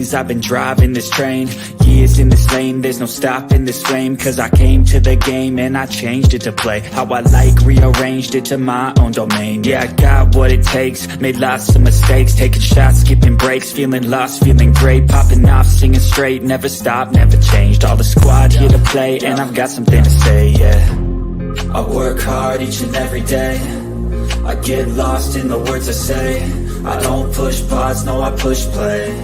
days I've been driving this train, years in this lane, there's no stopping this flame. Cause I came to the game and I changed it to play how I like, rearranged it to my own domain. Yeah, I got what it takes, made lots of mistakes, taking shots, skipping breaks, feeling lost, feeling great, popping off, singing straight, never stopped, never changed. All the squad here to play and I've got something to say, yeah. I work hard each and every day, I get lost in the words I say. I don't push pause, no I push play.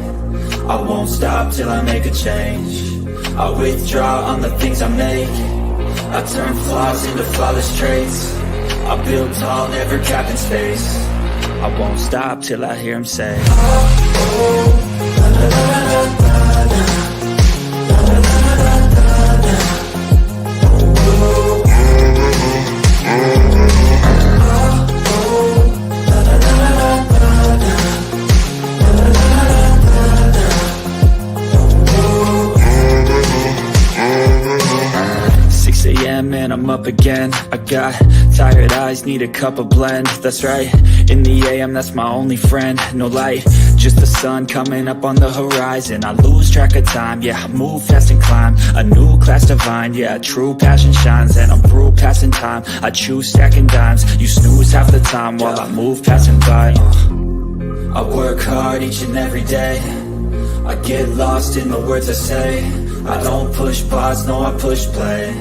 I won't stop till I make a change. I withdraw on the things I make. I turn flaws into flawless traits. I build tall, never capped in space. I won't stop till I hear him say, oh, oh, la, la, la, la, la. And I'm up again. I got tired eyes, need a cup of blend. That's right, in the AM, that's my only friend. No light, just the sun coming up on the horizon. I lose track of time, yeah, I move fast and climb a new class divine, yeah, true passion shines. And I'm through passing time, I choose stacking dimes. You snooze half the time while I move passing by. I work hard each and every day, I get lost in the words I say. I don't push pause, no I push play.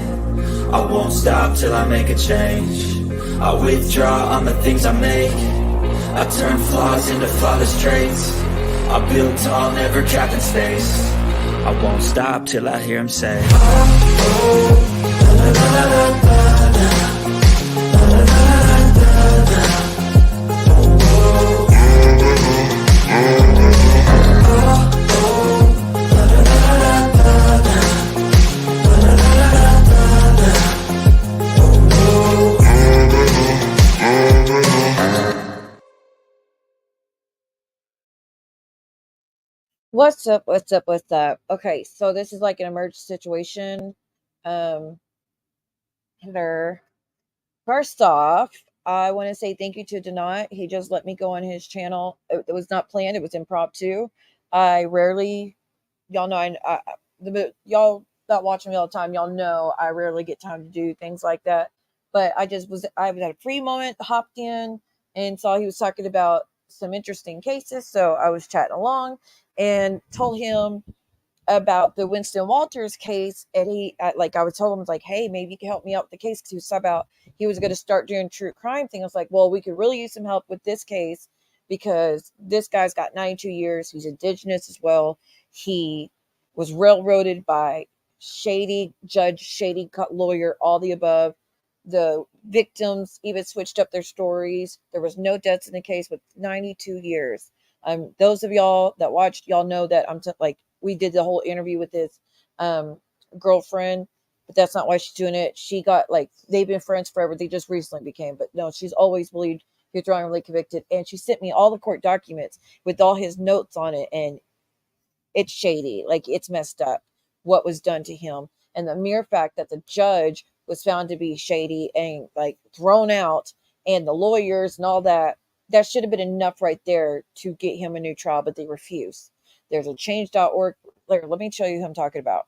I won't stop till I make a change. I withdraw on the things I make. I turn flaws into flawless traits. I build tall, never capped in space. I won't stop till I hear him say, oh, oh, la, la, la, la, la, la. What's up? What's up? What's up? Okay, so this is like an emergency situation. Hello. First off, I want to say thank you to Denot. He just let me go on his channel. It was not planned. It was impromptu. I rarely, y'all know, y'all that watch me all the time, y'all know I rarely get time to do things like that. But I was at a free moment, hopped in and saw he was talking about some interesting cases. So I was chatting along and told him about the Winston Walters case. And I was told him, like, hey, maybe you can help me out with the case, because he was about he was going to start doing true crime thing. I was like, well, we could really use some help with this case, because this guy's got 92 years. He's indigenous as well. He was railroaded by shady judge, shady lawyer, all the above. The victims even switched up their stories. There was no deaths in the case with 92 years. Those of y'all that watched, y'all know that we did the whole interview with his girlfriend, but that's not why she's doing it. She got, they've been friends forever. They just recently became, but no, she's always believed he was wrongly convicted. And she sent me all the court documents with all his notes on it. And it's shady. It's messed up what was done to him. And the mere fact that the judge was found to be shady and thrown out, and the lawyers and all that, that should have been enough right there to get him a new trial, but they refuse. There's a change.org. Let me show you who I'm talking about.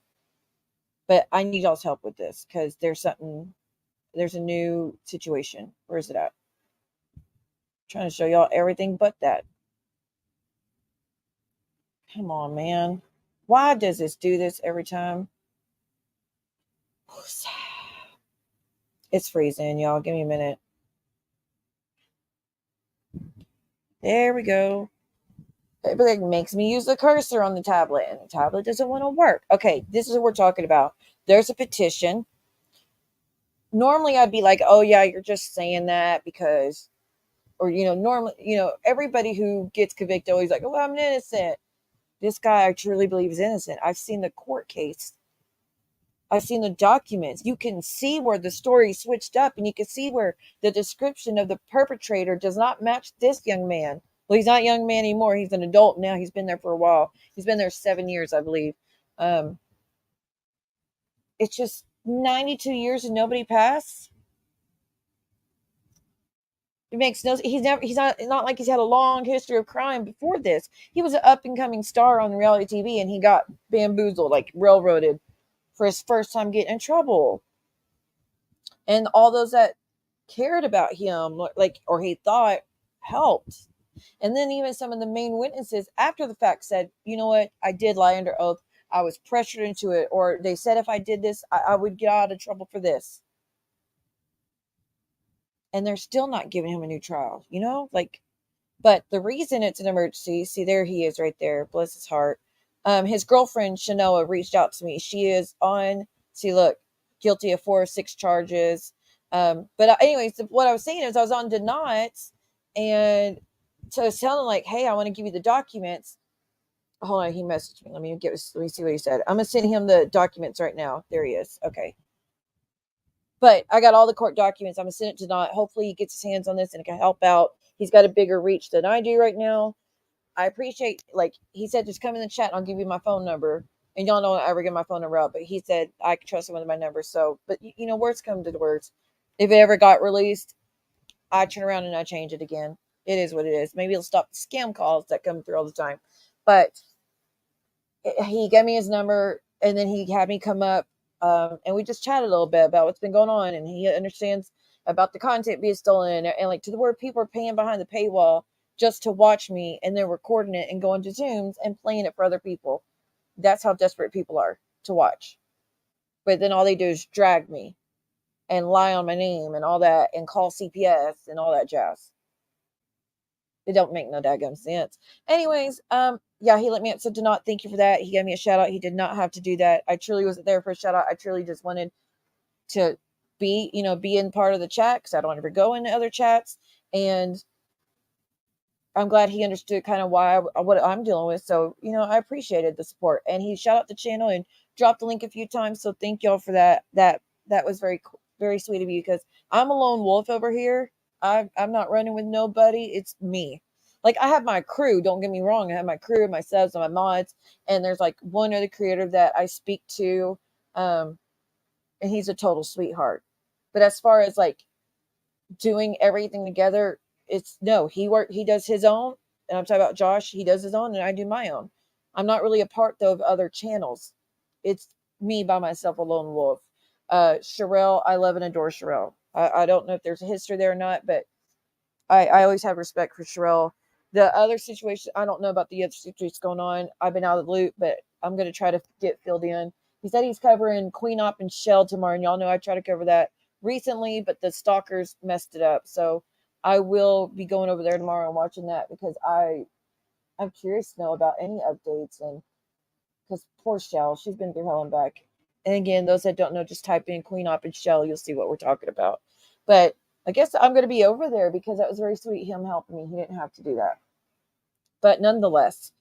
But I need y'all's help with this, because there's a new situation. Where is it at? I'm trying to show y'all everything but that. Come on, man. Why does this do this every time? It's freezing, y'all. Give me a minute. There we go. It makes me use the cursor on the tablet, and the tablet doesn't want to work. Okay, this is what we're talking about. There's a petition. Normally, I'd be like, oh, yeah, you're just saying that because, or, normally, everybody who gets convicted always like, oh, I'm innocent. This guy, I truly believe, is innocent. I've seen the court case. I've seen the documents. You can see where the story switched up, and you can see where the description of the perpetrator does not match this young man. Well, he's not a young man anymore. He's an adult now. He's been there for a while. He's been there 7 years, I believe. It's just 92 years and nobody passed. It makes no. He's not like he's had a long history of crime before this. He was an up and coming star on reality TV, and he got bamboozled, like railroaded, for his first time getting in trouble. And all those that cared about him, like, or he thought helped. And then even some of the main witnesses after the fact said, you know what, I did lie under oath. I was pressured into it. Or they said if I did this, I would get out of trouble for this. And they're still not giving him a new trial, like, but the reason it's an emergency, see, there he is right there, bless his heart. His girlfriend, Shanoa, reached out to me. She is on, see, look, guilty of 4 or 6 charges. But anyways, what I was saying is I was on Denots, and so I was telling him, like, hey, I want to give you the documents. Hold on, he messaged me. Let me see what he said. I'm going to send him the documents right now. There he is. Okay. But I got all the court documents. I'm going to send it to Not. Hopefully he gets his hands on this and it can help out. He's got a bigger reach than I do right now. I appreciate, like, he said, just come in the chat and I'll give you my phone number. And y'all know I ever give my phone number out, but he said I can trust him with my number. So, but words come to the words. If it ever got released, I turn around and I change it again. It is what it is. Maybe it'll stop the scam calls that come through all the time. But he gave me his number, and then he had me come up, and we just chatted a little bit about what's been going on, and he understands about the content being stolen, and like, to the word, people are paying behind the paywall just to watch me, and they're recording it and going to Zooms and playing it for other people. That's how desperate people are to watch. But then all they do is drag me and lie on my name and all that, and call CPS and all that jazz. It don't make no daggum sense. Anyways, yeah, he let me answer to Not. Thank you for that. He gave me a shout out. He did not have to do that. I truly wasn't there for a shout out. I truly just wanted to be in part of the chat, because I don't ever go into other chats. And I'm glad he understood kind of what I'm dealing with. So, I appreciated the support. And he shout out the channel and dropped the link a few times. So thank y'all for that. That was very, very sweet of you, because I'm a lone wolf over here. I'm not running with nobody. It's me. Like, I have my crew. Don't get me wrong. I have my crew, my subs, and my mods. And there's like one other creator that I speak to. And he's a total sweetheart. But as far as like doing everything together, it's no, he does his own. And I'm talking about Josh. He does his own and I do my own. I'm not really a part though of other channels. It's me by myself, a lone wolf. Sherelle, I love and adore Sherelle. I don't know if there's a history there or not, but I always have respect for Sherelle. The other situation, I don't know about the other situations going on. I've been out of the loop, but I'm going to try to get filled in. He said he's covering Queen Op and Shell tomorrow, and y'all know I try to cover that recently, but the stalkers messed it up. So I will be going over there tomorrow and watching that, because I'm curious to know about any updates. And because poor Shell, she's been through hell and back. And again, those that don't know, just type in Queen Op and Shell, you'll see what we're talking about. But I guess I'm going to be over there, because that was very sweet, him helping me. He didn't have to do that. But nonetheless,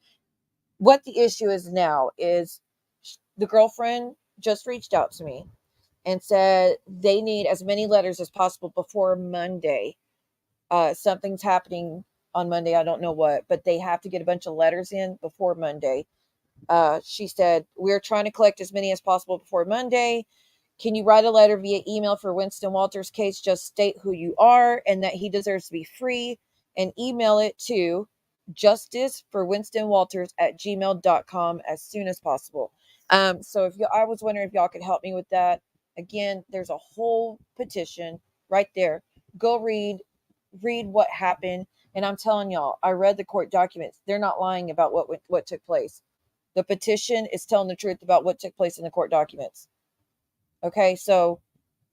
what the issue is now is the girlfriend just reached out to me and said they need as many letters as possible before Monday. Something's happening on Monday. I don't know what, but they have to get a bunch of letters in before Monday. She said, we're trying to collect as many as possible before Monday. Can you write a letter via email for Winston Walters' case? Just state who you are and that he deserves to be free, and email it to justiceforwinstonwalters@gmail.com as soon as possible. So I was wondering if y'all could help me with that. Again, there's a whole petition right there. Go read what happened. And I'm telling y'all, I read the court documents. They're not lying about what took place. The petition is telling the truth about what took place in the court documents. Okay, so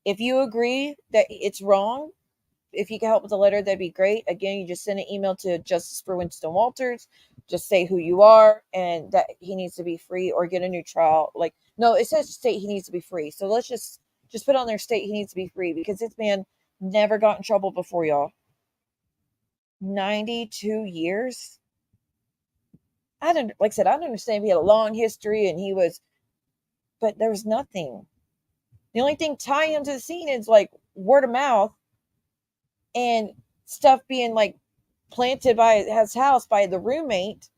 if you agree that it's wrong, if you can help with a letter, that'd be great. Again, you just send an email to Justice for Winston Walters. Just say who you are and that he needs to be free or get a new trial. Like, no, it says state he needs to be free. So let's just put on their state he needs to be free, because this man never got in trouble before, y'all. 92 years. Like I said, I don't understand if he had a long history and but there was nothing. The only thing tying him to the scene is like word of mouth and stuff being like planted by his house by the roommate.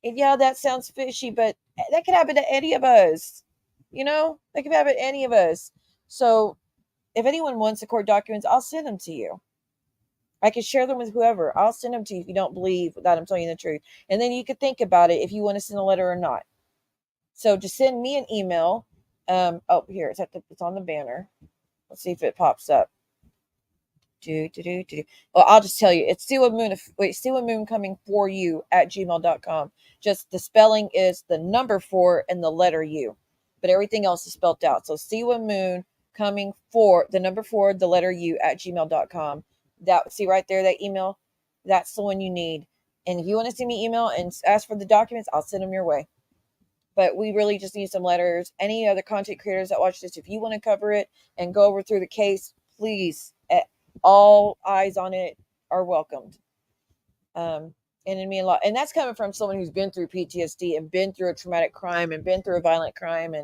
And yeah, that sounds fishy, but that could happen to any of us. That could happen to any of us. So if anyone wants the court documents, I'll send them to you. I can share them with whoever. I'll send them to you if you don't believe that I'm telling you the truth. And then you could think about it if you want to send a letter or not. So just send me an email. Oh, here it's on the banner. Let's see if it pops up. Well, I'll just tell you. It's Siwa Moon coming for you at gmail.com. Just the spelling is the number 4 and the letter U. But everything else is spelled out. So Siwa Moon coming for the number 4, the letter U at gmail.com. That see right there, that email, that's the one you need. And if you want to send me email and ask for the documents, I'll send them your way. But we really just need some letters. Any other content creators that watch this, if you want to cover it and go over through the case, please, all eyes on it are welcomed. And it mean a lot. And that's coming from someone who's been through PTSD and been through a traumatic crime and been through a violent crime.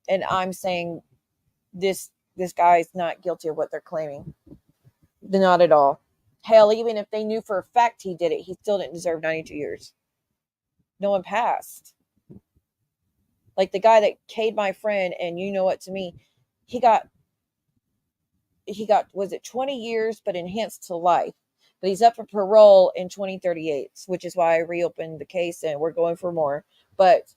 And I'm saying this guy is not guilty of what they're claiming. Not at all. Hell, even if they knew for a fact he did it, he still didn't deserve 92 years. No one passed. Like the guy that K'd my friend, and you know what, to me, he got, was it 20 years, but enhanced to life. But he's up for parole in 2038, which is why I reopened the case and we're going for more. But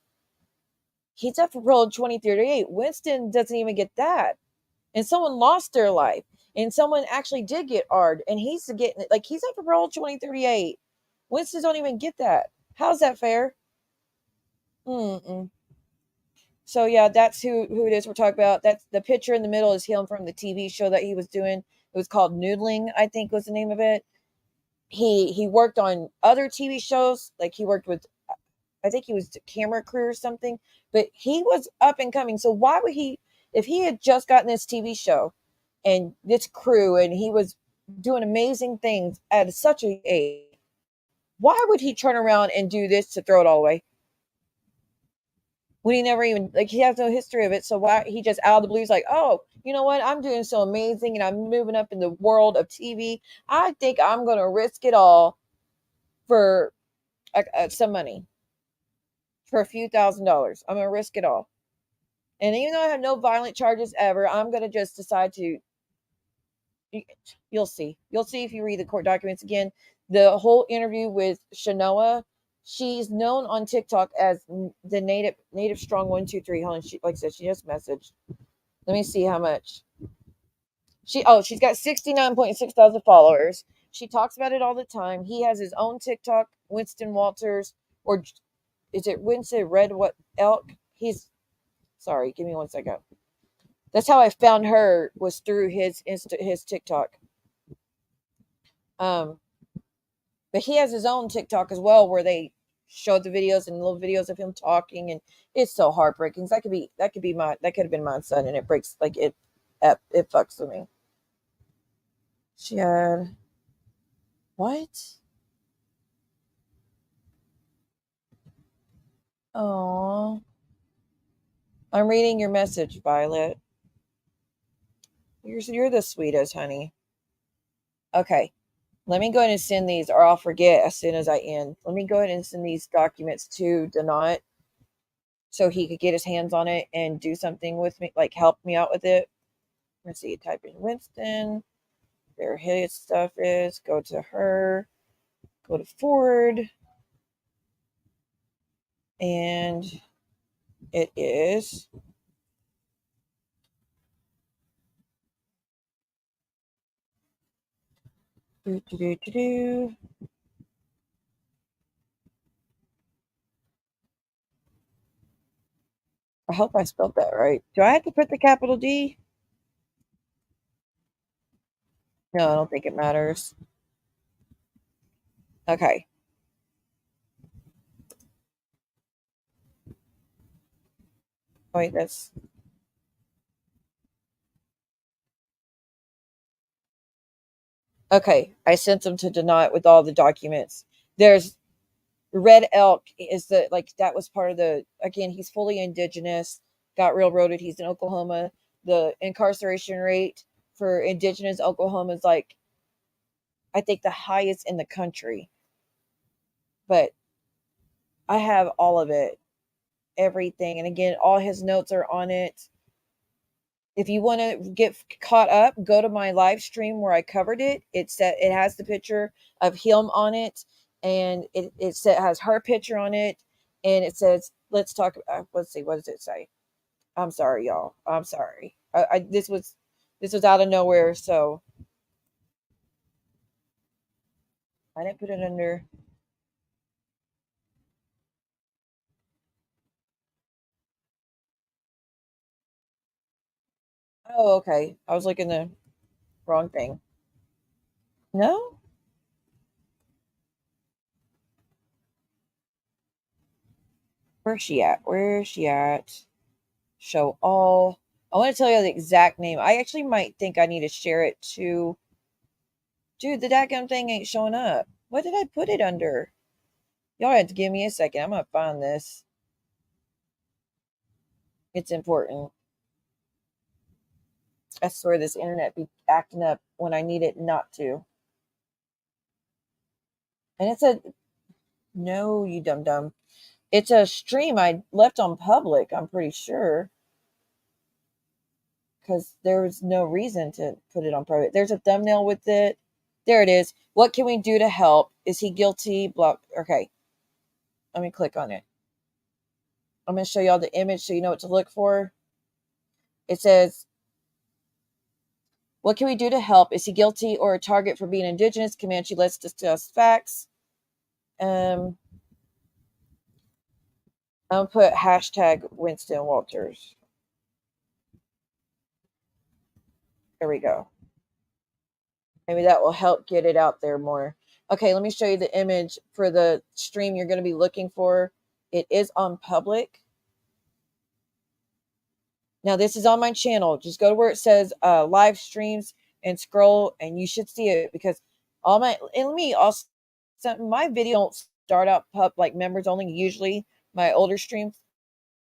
he's up for parole in 2038. Winston doesn't even get that. And someone lost their life. And someone actually did get ARD. And he's getting, like, he's up for parole in 2038. Winston don't even get that. How's that fair? Mm-mm. So yeah, that's who it is we're talking about. That's the picture in the middle is him from the TV show that he was doing. It was called Noodling, I think was the name of it. He worked on other TV shows, like he worked with, I think he was the camera crew or something, but he was up and coming. So why would he, if he had just gotten this TV show and this crew and he was doing amazing things at such a age, why would he turn around and do this to throw it all away? When he never even, like, he has no history of it. So why he just out of the blue is like, oh, you know what? I'm doing so amazing and I'm moving up in the world of TV. I think I'm going to risk it all for some money, for a few $1,000s. I'm going to risk it all. And even though I have no violent charges ever, I'm going to just decide to, you'll see. You'll see if you read the court documents again. The whole interview with Shanoa, she's known on TikTok as the native strong 123. Hold on, she, like I said, she just messaged. Let me see how much. She's got 69.6 thousand followers. She talks about it all the time. He has his own TikTok, Winston Walters, or is it Winston Red what Elk? He's sorry, give me 1 second. That's how I found her, was through his TikTok. But he has his own TikTok as well, where they show the videos and little videos of him talking, and it's so heartbreaking. That could have been my son, and it breaks, like, it fucks with me. She had what? Oh, I'm reading your message, Violet. You're the sweetest, honey. Okay. Let me go ahead and send these, or I'll forget as soon as I end. Let me go ahead and send these documents to Donat so he could get his hands on it and do something with me, like help me out with it. Let's see, type in Winston. There his stuff is. Go to her. Go to Ford. And it is I hope I spelled that right. Do I have to put the capital D? No, I don't think it matters. Okay. Wait, that's okay. I sent them to Donat with all the documents. There's Red Elk is the, like, that was part of the, again, he's fully indigenous, got railroaded. He's in Oklahoma. The incarceration rate for indigenous Oklahoma is, like, I think the highest in the country. But I have all of it, everything. And again, all his notes are on it. If you want to get caught up, go to my live stream where I covered it. It has the picture of him on it, and it has her picture on it, and it says, "Let's talk." Let's see, what does it say? I'm sorry, y'all. I'm sorry. This was out of nowhere, so I didn't put it under. Oh, okay. I was looking the wrong thing. No, where's she at? Where's she at? Show all. I want to tell you the exact name. I actually might think I need to share it to. Dude, the dadgum thing ain't showing up. What did I put it under? Y'all have to give me a second. I'm gonna find this. It's important. I swear this internet be acting up when I need it not to. And it's a no, you dum dum. It's a stream I left on public, I'm pretty sure. Because there was no reason to put it on private. There's a thumbnail with it. There it is. What can we do to help? Is he guilty? Blah. Okay. Let me click on it. I'm going to show y'all the image so you know what to look for. It says, what can we do to help? Is he guilty or a target for being indigenous? Comanche, let's discuss facts. I'm going to put hashtag Winston Walters. There we go. Maybe that will help get it out there more. Okay, let me show you the image for the stream you're going to be looking for. It is on public. Now, this is on my channel. Just go to where it says live streams and scroll, and you should see it because all my, and let me also, my video don't start out like members only. Usually, my older streams,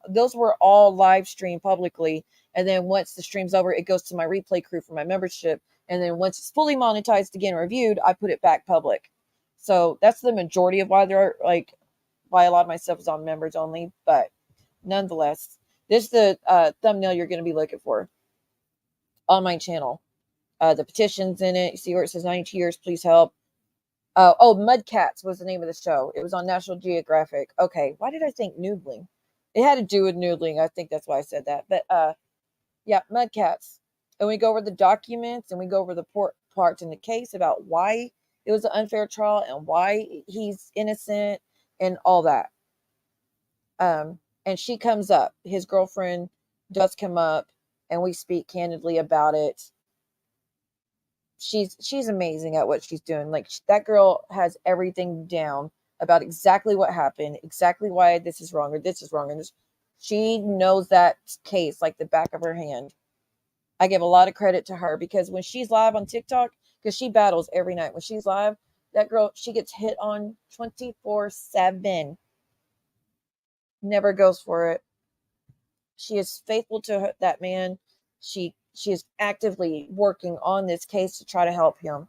those were all live streamed publicly. And then once the stream's over, it goes to my replay crew for my membership. And then once it's fully monetized again, reviewed, I put it back public. So that's the majority of why there are like why a lot of my stuff is on members only. But nonetheless, this is the thumbnail you're going to be looking for on my channel. The petition's in it. You see where it says 92 years, please help. Mudcats was the name of the show. It was on National Geographic. Okay, why did I think noodling? It had to do with noodling. I think that's why I said that. But yeah, Mudcats. And we go over the documents and we go over the parts in the case about why it was an unfair trial and why he's innocent and all that. And she comes up. His girlfriend does come up, and we speak candidly about it. She's amazing at what she's doing. Like that girl has everything down about exactly what happened, exactly why this is wrong or this is wrong, and this. She knows that case like the back of her hand. I give a lot of credit to her because when she's live on TikTok, because she battles every night. When she's live, that girl, she gets hit on 24/7. Never goes for it. She is faithful to that man. She is actively working on this case to try to help him.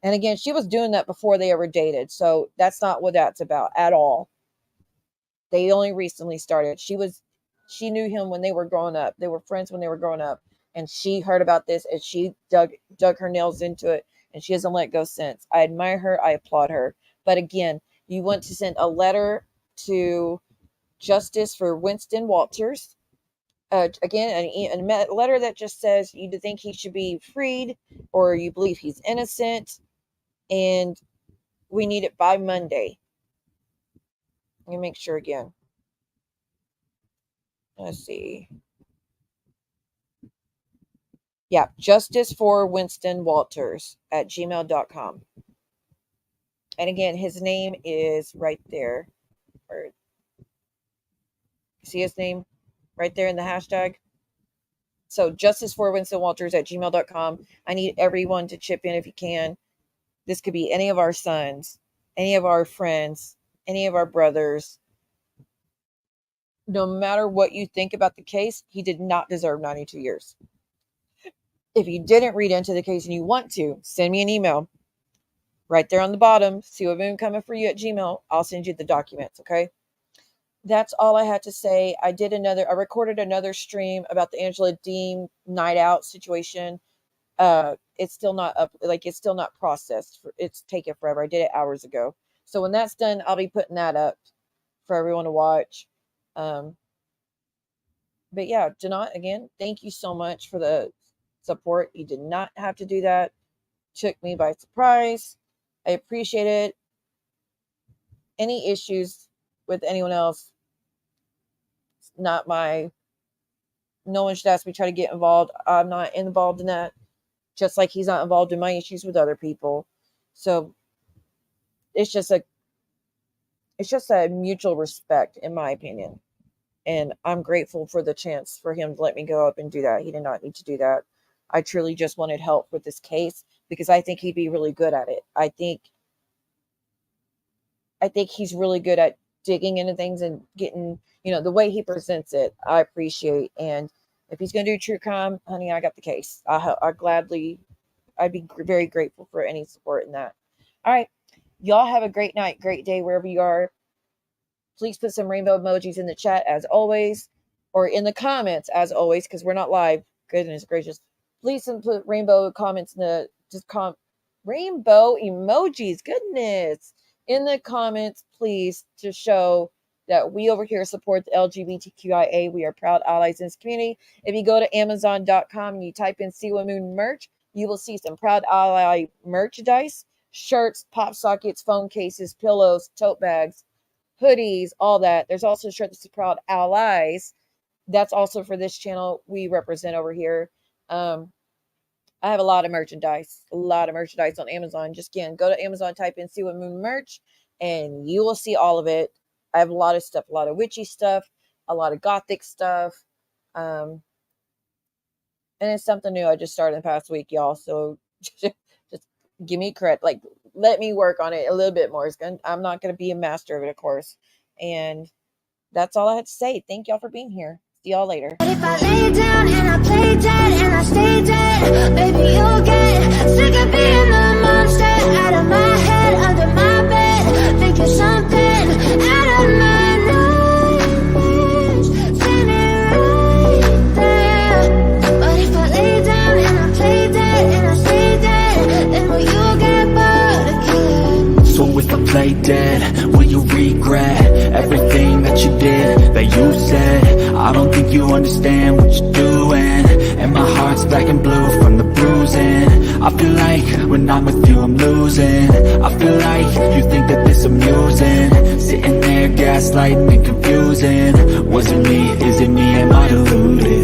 And again, she was doing that before they ever dated. So that's not what that's about at all. They only recently started. She knew him when they were growing up. They were friends when they were growing up. And she heard about this and she dug her nails into it, and she hasn't let go since. I admire her. I applaud her. But again, you want to send a letter to Justice for Winston Walters. Again, a letter that just says you think he should be freed or you believe he's innocent, and we need it by Monday. Let me make sure again. Let's see. Yeah, Justice for Winston Walters at gmail.com. And again, his name is right there. Or, see his name right there in the hashtag? So Justice for Winston Walters at gmail.com. I need everyone to chip in if you can. This could be any of our sons, any of our friends, any of our brothers. No matter what you think about the case, he did not deserve 92 years. If you didn't read into the case and you want to, send me an email. Right there on the bottom, see what I'm coming for you at Gmail. I'll send you the documents, okay? that's all I had to say. I recorded another stream about the Angela Dean night out situation. It's still not up, like it's still not processed. It's taken forever. I did it hours ago. So when that's done, I'll be putting that up for everyone to watch. But yeah, Janot, again, thank you so much for the support. You did not have to do that. Took me by surprise. I appreciate it. Any issues with anyone else, it's not my, no one should ask me to try to get involved. I'm not involved in that. Just like he's not involved in my issues with other people. So it's just a mutual respect, in my opinion. And I'm grateful for the chance for him to let me go up and do that. He did not need to do that. I truly just wanted help with this case because I think he'd be really good at it. I think he's really good at digging into things and getting, the way he presents it, I appreciate. And if he's going to do true crime, honey, I got the case. I'd be very grateful for any support in that. All right. Y'all have a great night, great day, wherever you are. Please put some rainbow emojis in the chat as always, or in the comments as always, because we're not live. Goodness gracious. Please put rainbow comments in the, rainbow emojis. Goodness. In the comments, please, to show that we over here support the LGBTQIA. We are proud allies in this community. If you go to Amazon.com and you type in Siwa Moon merch, you will see some Proud Ally merchandise, shirts, pop sockets, phone cases, pillows, tote bags, hoodies, all that. There's also a shirt that says Proud Allies. That's also for this channel we represent over here. I have a lot of merchandise on Amazon. Just again, go to Amazon, type in Siwa Moon merch, and you will see all of it. I have a lot of stuff, a lot of witchy stuff, a lot of gothic stuff. And it's something new I just started in the past week, y'all. So just give me credit. Like, let me work on it a little bit more. I'm not going to be a master of it, of course. And that's all I had to say. Thank y'all for being here. See y'all later. If I lay down and I play dead and I stay dead, baby, you'll get sick of being the monster out of my head, under my bed, thinking something out of my nightmares, standing right there. But if I lay down and I play dead and I stay dead, then will you get bored again? So if I play dead, will you regret everything that you did, that you said? I don't think you understand what you're doing, and my heart's black and blue from the bruising. I feel like when I'm with you I'm losing. I feel like you think that this amusing, sitting there gaslighting and confusing. Was it me? Is it me? Am I deluded?